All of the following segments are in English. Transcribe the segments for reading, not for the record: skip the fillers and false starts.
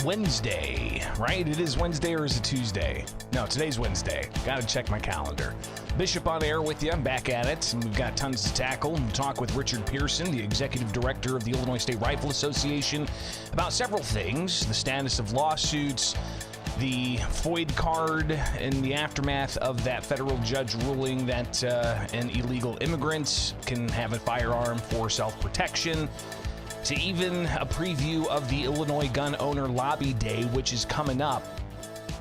Wednesday, right? It is Wednesday, or is it Tuesday? No, today's Wednesday. Got to check my calendar. Bishop on air with you. I'm back at it, and we've got tons to tackle. We'll talk with Richard Pearson, the executive director of the Illinois State Rifle Association, about several things: the status of lawsuits, the FOID card in the aftermath of that federal judge ruling that an illegal immigrant can have a firearm for self-protection, to even a preview of the Illinois Gun Owner Lobby Day, which is coming up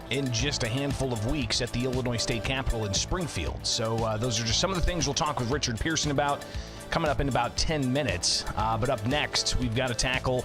in just a handful of weeks at the Illinois State Capitol in Springfield. So those are just some of the things we'll talk with Richard Pearson about coming up in about 10 minutes. But up next, we've got to tackle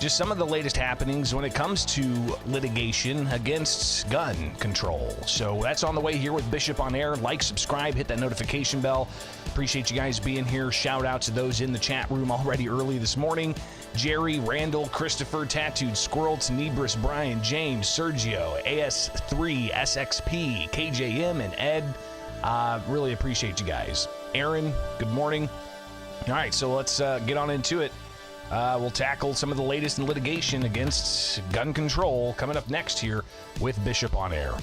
just some of the latest happenings when it comes to litigation against gun control. So that's on the way here with Bishop on Air. Like, subscribe, hit that notification bell. Appreciate you guys being here. Shout out to those in the chat room already early this morning: Jerry, Randall, Christopher, Tattooed Squirrel, Tenebris, Brian, James, Sergio, AS3, SXP, KJM, and Ed. Really appreciate you guys. Aaron, good morning. All right, so let's get on into it. We'll tackle some of the latest in litigation against gun control coming up next here with Bishop on Air.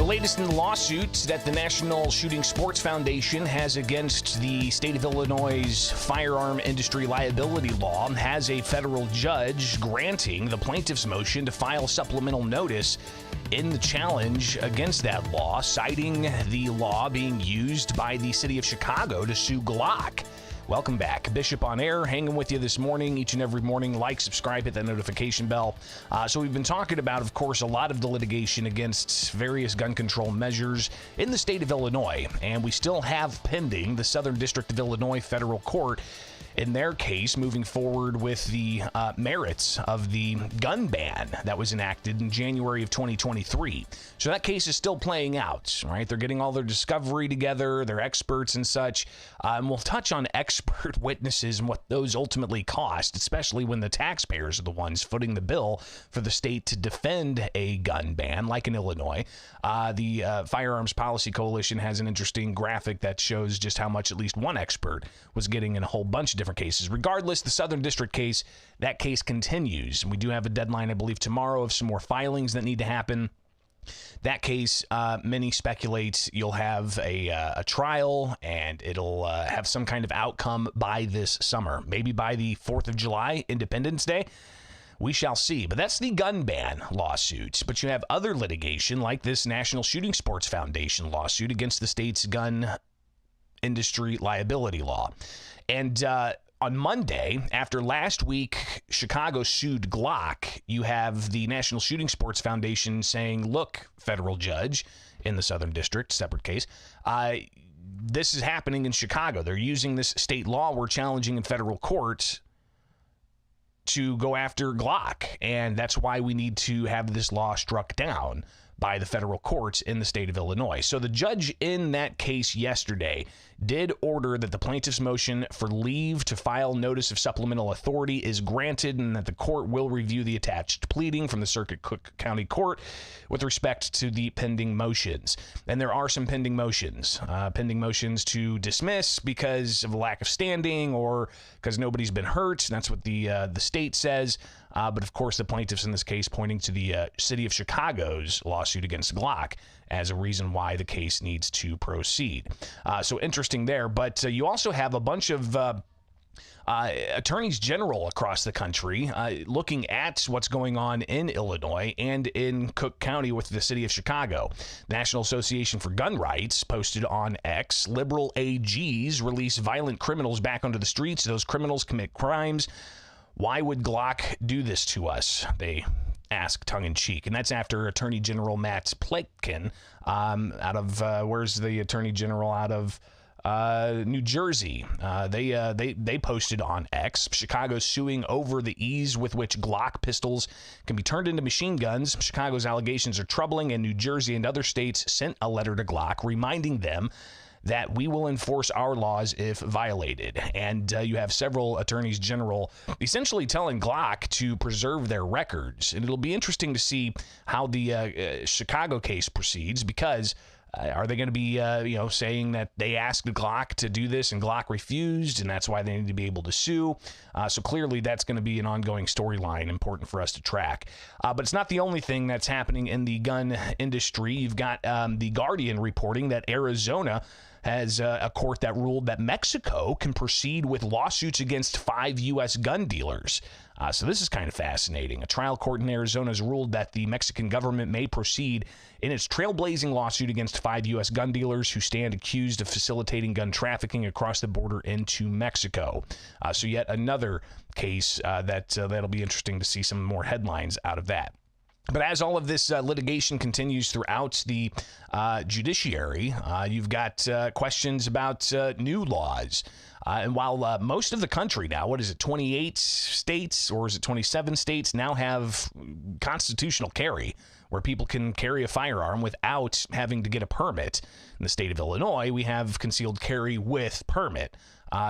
Latest in the lawsuit that the National Shooting Sports Foundation has against the state of Illinois' firearm industry liability law has a federal judge granting the plaintiff's motion to file supplemental notice in the challenge against that law, citing the law being used by the city of Chicago to sue Glock. Welcome back. Bishop on Air, hanging with you this morning, each and every morning. Like, subscribe, hit that notification bell. So we've been talking about, of course, a lot of the litigation against various gun control measures in the state of Illinois, and we still have pending the Southern District of Illinois Federal Court in their case moving forward with the merits of the gun ban that was enacted in January of 2023. So that case is still playing out, right? They're getting all their discovery together, their experts and such. And we'll touch on expert witnesses and what those ultimately cost, especially when the taxpayers are the ones footing the bill for the state to defend a gun ban, like in Illinois. The Firearms Policy Coalition has an interesting graphic that shows just how much at least one expert was getting in a whole bunch of different cases. Regardless, the Southern District case, that case continues. And we do have a deadline, I believe, tomorrow of some more filings that need to happen. That case, many speculate you'll have a trial and it'll have some kind of outcome by this summer, maybe by the 4th of July, Independence Day. We shall see. But that's the gun ban lawsuit. But you have other litigation like this National Shooting Sports Foundation lawsuit against the state's gun industry liability law. And on Monday, after last week Chicago sued Glock, you have the National Shooting Sports Foundation saying, look, federal judge in the Southern District, separate case, this is happening in Chicago. They're using this state law we're challenging in federal court to go after Glock, and that's why we need to have this law struck down by the federal courts in the state of Illinois. So the judge in that case yesterday did order that the plaintiff's motion for leave to file notice of supplemental authority is granted and that the court will review the attached pleading from the Circuit Cook County Court with respect to the pending motions. And there are some pending motions to dismiss because of a lack of standing or because nobody's been hurt. That's what the state says. But of course, the plaintiffs in this case pointing to the city of Chicago's lawsuit against Glock as a reason why the case needs to proceed. So interesting there. But you also have a bunch of Attorneys general across the country looking at what's going on in Illinois and in Cook County with the city of Chicago. The National Association for Gun Rights posted on X, liberal AGs release violent criminals back onto the streets. Those criminals commit crimes. Why would Glock do this to us? They ask tongue-in-cheek. And that's after Attorney General Matt Platkin out of, where's the Attorney General out of? New Jersey. They posted on X. Chicago's suing over the ease with which Glock pistols can be turned into machine guns. Chicago's allegations are troubling, and New Jersey and other states sent a letter to Glock reminding them that we will enforce our laws if violated. And you have several attorneys general essentially telling Glock to preserve their records. And it'll be interesting to see how the Chicago case proceeds, because are they going to be, saying that they asked Glock to do this and Glock refused, and that's why they need to be able to sue? So clearly that's going to be an ongoing storyline important for us to track. But it's not the only thing that's happening in the gun industry. You've got The Guardian reporting that Arizona has a court that ruled that Mexico can proceed with lawsuits against 5 U.S. gun dealers. So this is kind of fascinating. A trial court in Arizona has ruled that the Mexican government may proceed in its trailblazing lawsuit against 5 U.S. gun dealers who stand accused of facilitating gun trafficking across the border into Mexico. So yet another case that'll be interesting to see some more headlines out of that. But as all of this litigation continues throughout the judiciary, you've got questions about new laws. And while most of the country now, 28 states or is it 27 states now have constitutional carry, where people can carry a firearm without having to get a permit. In the state of Illinois, we have concealed carry with permit.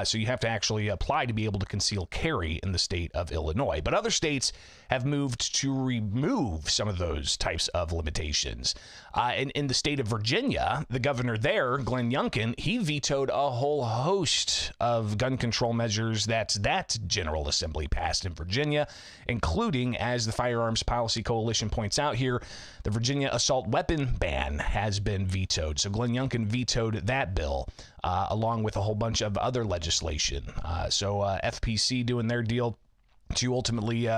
So you have to actually apply to be able to conceal carry in the state of Illinois. But other states have moved to remove some of those types of limitations. And in the state of Virginia, the governor there, Glenn Youngkin, he vetoed a whole host of gun control measures that General Assembly passed in Virginia, including, as the Firearms Policy Coalition points out here, the Virginia assault weapon ban has been vetoed. So Glenn Youngkin vetoed that bill, along with a whole bunch of other legislation. So FPC doing their deal to ultimately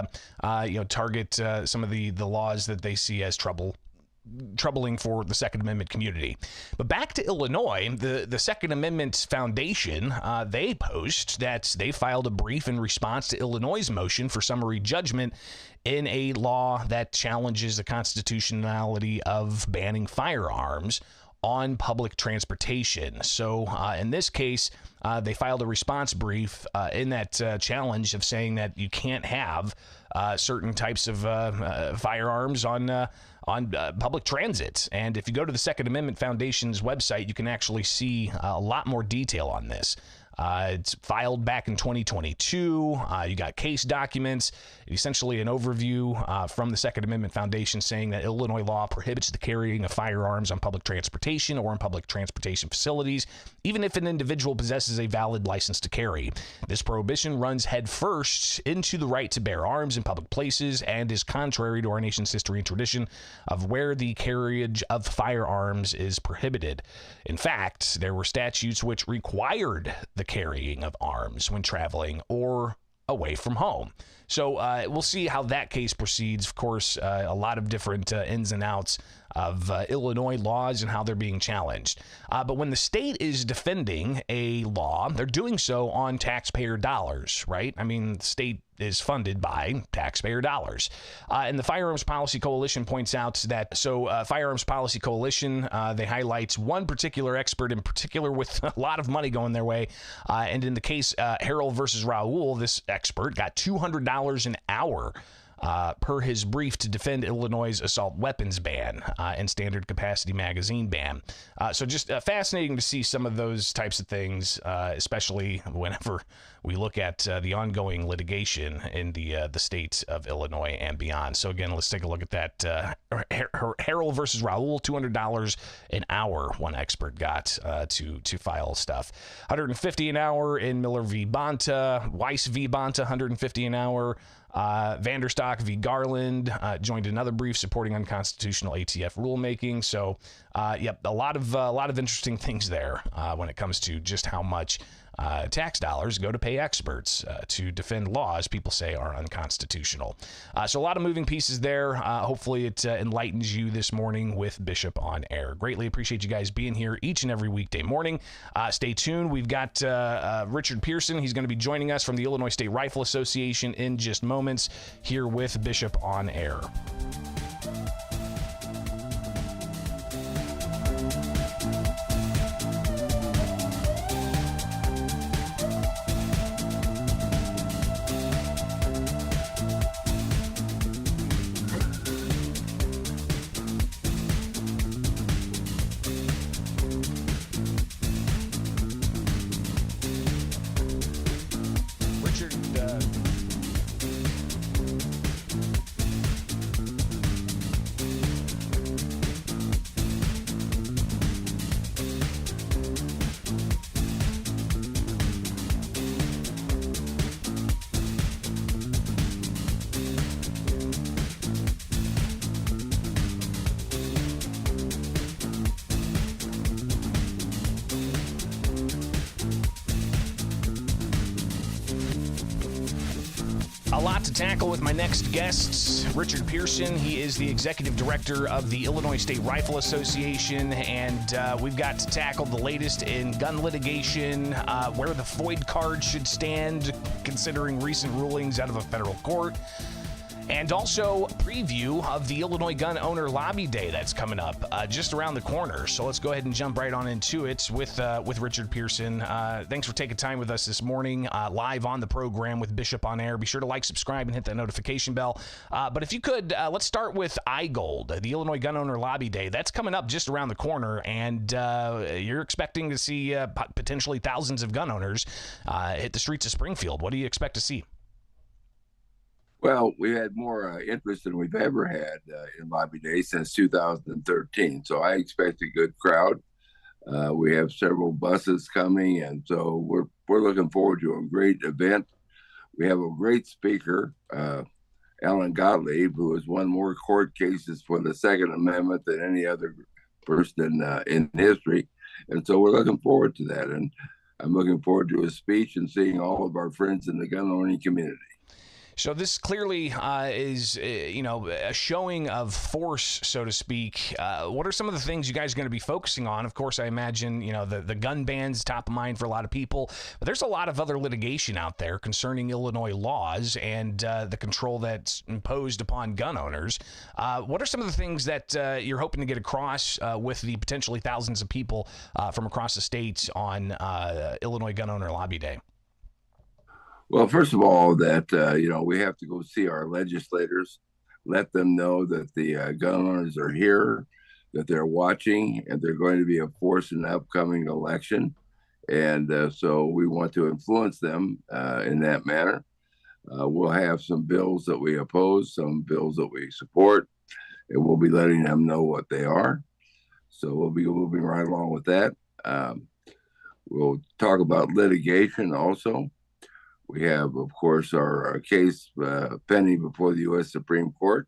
target some of the laws that they see as troubling for the Second Amendment community. But back to Illinois, the Second Amendment Foundation, they post that they filed a brief in response to Illinois' motion for summary judgment in a law that challenges the constitutionality of banning firearms on public transportation. So in this case, they filed a response brief in that challenge of saying that you can't have certain types of firearms on public transit. And if you go to the Second Amendment Foundation's website, you can actually see a lot more detail on this. It's filed back in 2022. You got case documents, essentially an overview from the Second Amendment Foundation saying that Illinois law prohibits the carrying of firearms on public transportation or in public transportation facilities, even if an individual possesses a valid license to carry. This prohibition runs headfirst into the right to bear arms in public places and is contrary to our nation's history and tradition of where the carriage of firearms is prohibited. In fact, there were statutes which required the carrying of arms when traveling or away from home. So we'll see how that case proceeds. Of course, a lot of different ins and outs of Illinois laws and how they're being challenged. But when the state is defending a law, they're doing so on taxpayer dollars, right? I mean, the state is funded by taxpayer dollars. And the Firearms Policy Coalition points out that, Firearms Policy Coalition, they highlight one particular expert in particular with a lot of money going their way. And in the case Harold versus Raoul, this expert got $200 an hour per his brief to defend Illinois' assault weapons ban and standard capacity magazine ban. So just fascinating to see some of those types of things, especially whenever we look at the ongoing litigation in the state of Illinois and beyond. So again, let's take a look at that. Harold versus Raoul, $200 an hour one expert got to file stuff. $150 an hour in Miller v. Bonta, Weiss v. Bonta, $150 an hour. Vanderstock v. Garland joined another brief supporting unconstitutional ATF rulemaking. So, a lot of interesting things there when it comes to just how much tax dollars go to pay experts to defend laws people say are unconstitutional. So a lot of moving pieces there. Hopefully it enlightens you this morning with Bishop on Air. Greatly appreciate you guys being here each and every weekday morning. Stay tuned. We've got Richard Pearson. He's going to be joining us from the Illinois State Rifle Association in just moments here with Bishop on Air. A lot to tackle with my next guests. Richard Pearson, he is the executive director of the Illinois State Rifle Association, and we've got to tackle the latest in gun litigation, where the FOID card should stand, considering recent rulings out of a federal court, and also a preview of the Illinois Gun Owner Lobby Day that's coming up just around the corner. So let's go ahead and jump right on into it with Richard Pearson. Thanks for taking time with us this morning, live on the program with Bishop on Air. Be sure to like, subscribe, and hit that notification bell. But if you could, let's start with iGold, the Illinois Gun Owner Lobby Day. That's coming up just around the corner, and you're expecting to see potentially thousands of gun owners hit the streets of Springfield. What do you expect to see? Well, we had more interest than we've ever had in Lobby Day since 2013. So I expect a good crowd. We have several buses coming, and so we're looking forward to a great event. We have a great speaker, Alan Gottlieb, who has won more court cases for the Second Amendment than any other person in history. And so we're looking forward to that. And I'm looking forward to his speech and seeing all of our friends in the gun owning community. So this clearly is, a showing of force, so to speak. What are some of the things you guys are going to be focusing on? Of course, I imagine, the gun ban's top of mind for a lot of people, but there's a lot of other litigation out there concerning Illinois laws and the control that's imposed upon gun owners. What are some of the things that you're hoping to get across with the potentially thousands of people from across the states on Illinois Gun Owner Lobby Day? Well, first of all, that, we have to go see our legislators, let them know that the gun owners are here, that they're watching, and they're going to be a force in the upcoming election. And so we want to influence them in that manner. We'll have some bills that we oppose, some bills that we support, and we'll be letting them know what they are. So we'll be moving right along with that. We'll talk about litigation also. We have, of course, our case pending before the U.S. Supreme Court.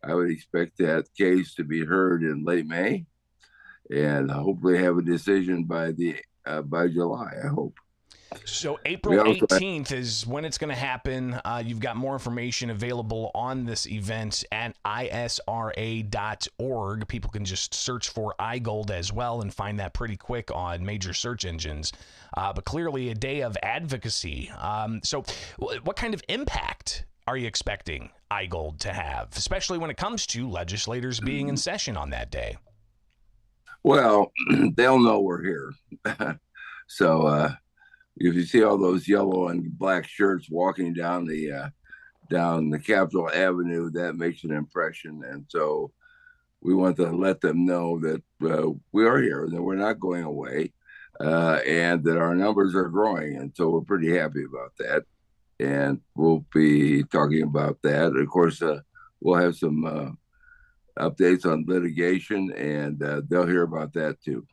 I would expect that case to be heard in late May, and hopefully have a decision by July, I hope. So April 18th is when it's going to happen. You've got more information available on this event at isra.org. People can just search for iGold as well and find that pretty quick on major search engines. But clearly a day of advocacy. So what kind of impact are you expecting iGold to have, especially when it comes to legislators being in session on that day? Well, they'll know we're here. So if you see all those yellow and black shirts walking down the Capitol Avenue, that makes an impression. And so we want to let them know that we are here, that we're not going away, and that our numbers are growing. And so we're pretty happy about that. And we'll be talking about that. Of course, we'll have some updates on litigation, and they'll hear about that too.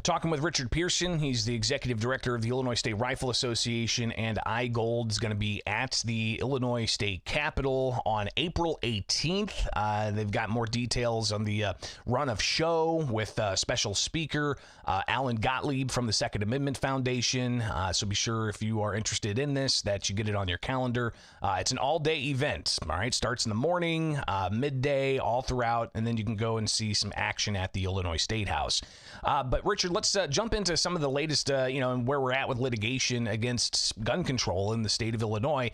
Talking with Richard Pearson. He's the executive director of the Illinois State Rifle Association, and iGold is going to be at the Illinois State Capitol on April 18th. They've got more details on the run of show with special speaker Alan Gottlieb from the Second Amendment Foundation. So be sure, if you are interested in this, that you get it on your calendar. It's an all-day event. All right, starts in the morning, midday, all throughout, and then you can go and see some action at the Illinois State House. But Richard, let's jump into some of the latest, and where we're at with litigation against gun control in the state of Illinois.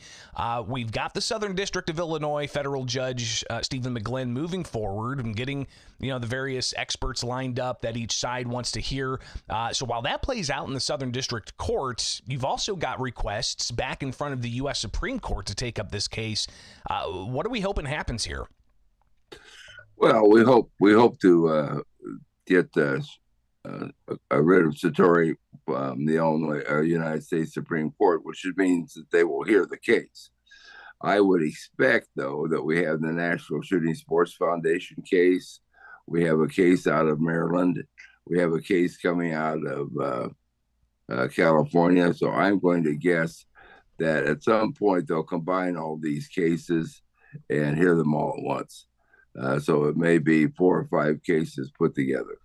We've got the Southern District of Illinois federal judge Stephen McGlynn moving forward and getting, the various experts lined up that each side wants to hear. So while that plays out in the Southern District courts, you've also got requests back in front of the U.S. Supreme Court to take up this case. What are we hoping happens here? Well, we hope to get a writ of certiorari from the Illinois United States Supreme Court, which means that they will hear the case. I would expect, though, that we have the National Shooting Sports Foundation case. We have a case out of Maryland. We have a case coming out of California. So I'm going to guess that at some point they'll combine all these cases and hear them all at once. So it may be 4 or 5 cases put together.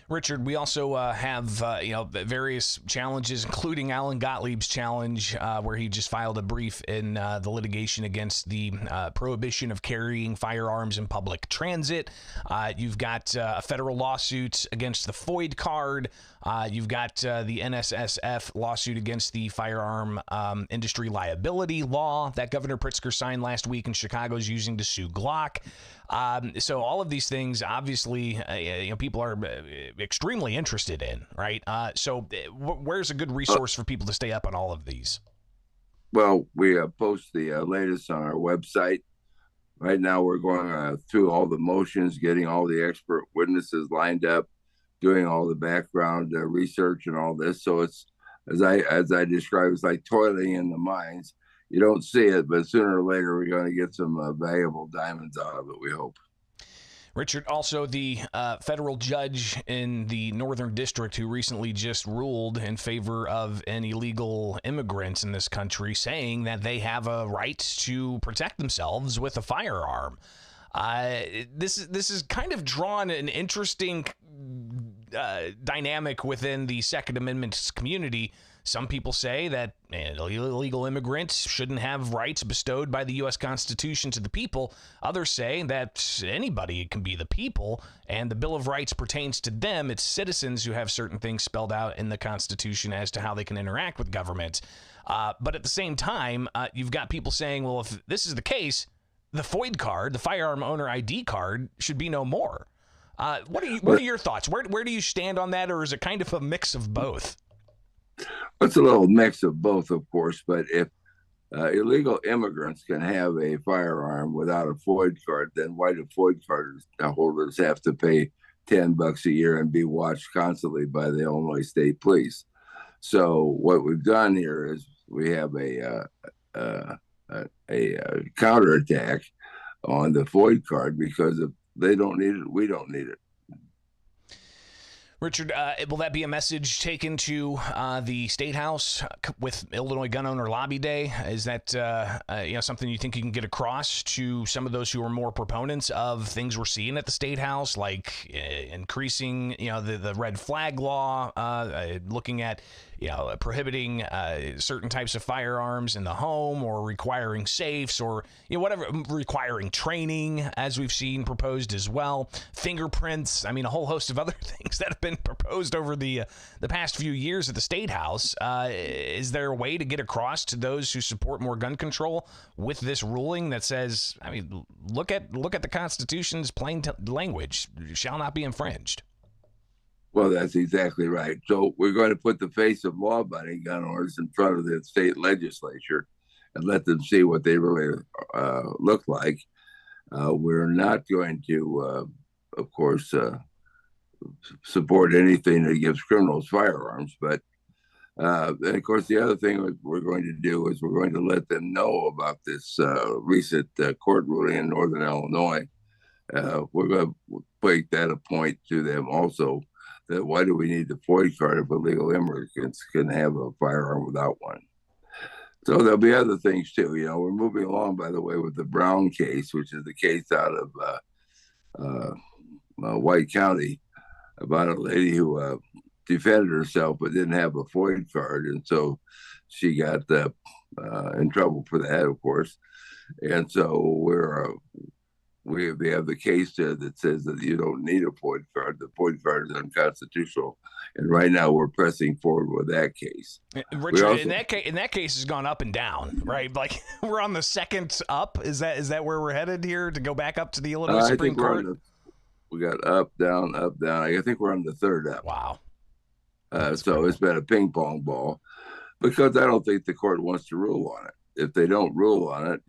Richard, we also have various challenges, including Alan Gottlieb's challenge, where he just filed a brief in the litigation against the prohibition of carrying firearms in public transit. You've got a federal lawsuit against the FOID card. You've got the NSSF lawsuit against the firearm industry liability law that Governor Pritzker signed last week in Chicago is using to sue Glock. So all of these things, obviously, people are extremely interested in, right? So where's a good resource for people to stay up on all of these? Well, we post the latest on our website. Right now, we're going through all the motions, getting all the expert witnesses lined up, doing all the background research and all this. So it's, as I described, it's like toiling in the mines. You don't see it, but sooner or later, we're going to get some valuable diamonds out of it, we hope. Richard, also the federal judge in the Northern District who recently just ruled in favor of an illegal immigrants in this country, saying that they have a right to protect themselves with a firearm. This is kind of drawn an interesting dynamic within the Second Amendment community. Some people say that illegal immigrants shouldn't have rights bestowed by the U.S. Constitution to the people. Others say that anybody can be the people, and the Bill of Rights pertains to them. It's citizens who have certain things spelled out in the Constitution as to how they can interact with government. But at the same time, you've got people saying, well, if this is the case, the FOID card, the firearm owner ID card, should be no more. What are your thoughts? Where do you stand on that, or is it kind of a mix of both? It's a little mix of both, of course, but if illegal immigrants can have a firearm without a FOID card, then why do FOID card holders have to pay $10 a year and be watched constantly by the Illinois State Police? So what we've done here is we have a counterattack on the FOID card, because if they don't need it, we don't need it. Richard, will that be a message taken to the State House with Illinois Gun Owner Lobby Day? Is that something you think you can get across to some of those who are more proponents of things we're seeing at the State House, like increasing the red flag law, looking at prohibiting certain types of firearms in the home, or requiring safes, or whatever, requiring training, as we've seen proposed as well, fingerprints. I mean, a whole host of other things that have been proposed over the past few years at the State House. Is there a way to get across to those who support more gun control with this ruling that says, I mean, look at the Constitution's plain language, shall not be infringed? Well, that's exactly right. So we're going to put the face of law-abiding gun owners in front of the state legislature and let them see what they really look like. We're not going to, of course, support anything that gives criminals firearms. But and of course, the other thing we're going to do is we're going to let them know about this recent court ruling in Northern Illinois. We're going to make that a point to them also, that why do we need the FOID card if illegal immigrants can have a firearm without one? So there'll be other things too. We're moving along, by the way, with the Brown case, which is the case out of White County about a lady who defended herself but didn't have a FOID card, and so she got in trouble for that, of course. And so we have the case there that says that you don't need a FOID card. The FOID card is unconstitutional, and right now we're pressing forward with that case. Richard, in that case has gone up and down, right? Like we're on the second up. Is that where we're headed here to go back up to the Illinois Supreme Court? We got up, down, up, down. I think we're on the third up. Wow. So it's been a ping pong ball because I don't think the court wants to rule on it. If they don't rule on it,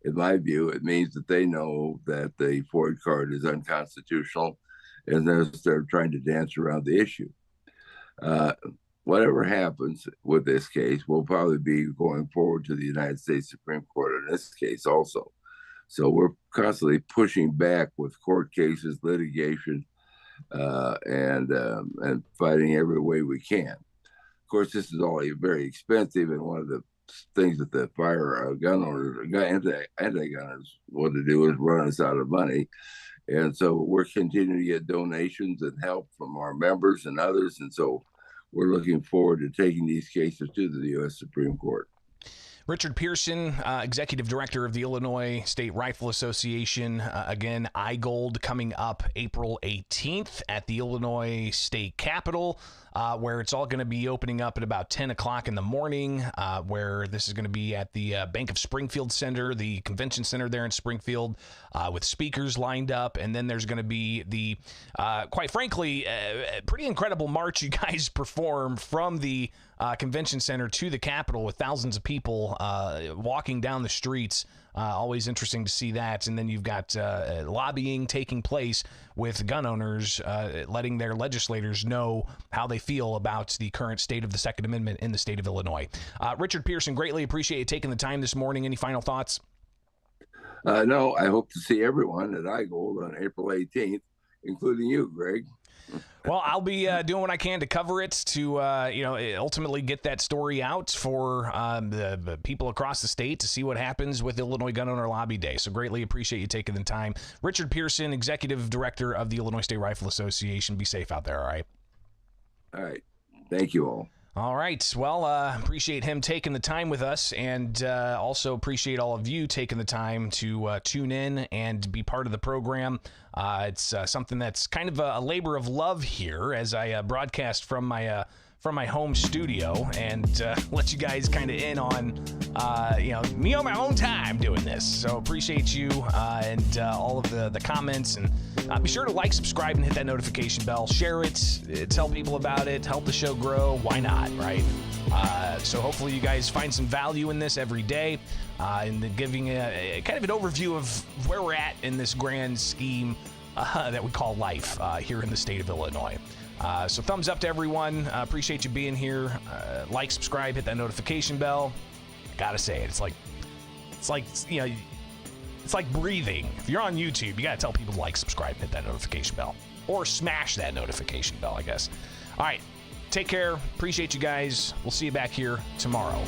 in my view, it means that they know that the FOID card is unconstitutional, and they're trying to dance around the issue. Whatever happens with this case, we'll probably be going forward to the United States Supreme Court in this case also. So we're constantly pushing back with court cases, litigation, and fighting every way we can. Of course, this is all very expensive, and one of the things that the gun owners, anti-gunners want to do is run us out of money. And so we're continuing to get donations and help from our members and others. And so we're looking forward to taking these cases to the U.S. Supreme Court. Richard Pearson, Executive Director of the Illinois State Rifle Association. Again, iGold coming up April 18th at the Illinois State Capitol, where it's all going to be opening up at about 10 o'clock in the morning, where this is going to be at the Bank of Springfield Center, the convention center there in Springfield, with speakers lined up. And then there's going to be the, quite frankly, pretty incredible march you guys perform from the convention center to the Capitol with thousands of people walking down the streets. Always interesting to see that. And then you've got lobbying taking place with gun owners, letting their legislators know how they feel about the current state of the Second Amendment in the state of Illinois. Richard Pearson, greatly appreciate you taking the time this morning. Any final thoughts? No, I hope to see everyone at iGold on April 18th, including you, Greg. Well, I'll be doing what I can to cover it to, ultimately get that story out for the people across the state to see what happens with Illinois Gun Owner Lobby Day. So greatly appreciate you taking the time. Richard Pearson, Executive Director of the Illinois State Rifle Association. Be safe out there, all right? All right. Thank you all. All right. Well, appreciate him taking the time with us, and also appreciate all of you taking the time to tune in and be part of the program. It's something that's kind of a labor of love here as I broadcast from my home studio and let you guys kind of in on, me on my own time doing this. So appreciate you and all of the comments. And be sure to like, subscribe, and hit that notification bell. Share it, tell people about it, help the show grow. Why not, right? So hopefully you guys find some value in this every day, and giving a kind of an overview of where we're at in this grand scheme that we call life here in the state of Illinois. So thumbs up to everyone. Appreciate you being here. Like, subscribe, hit that notification bell. I gotta say it. It's like breathing. If you're on YouTube, you gotta tell people to like, subscribe, hit that notification bell, or smash that notification bell, I guess. All right, take care. Appreciate you guys. We'll see you back here tomorrow.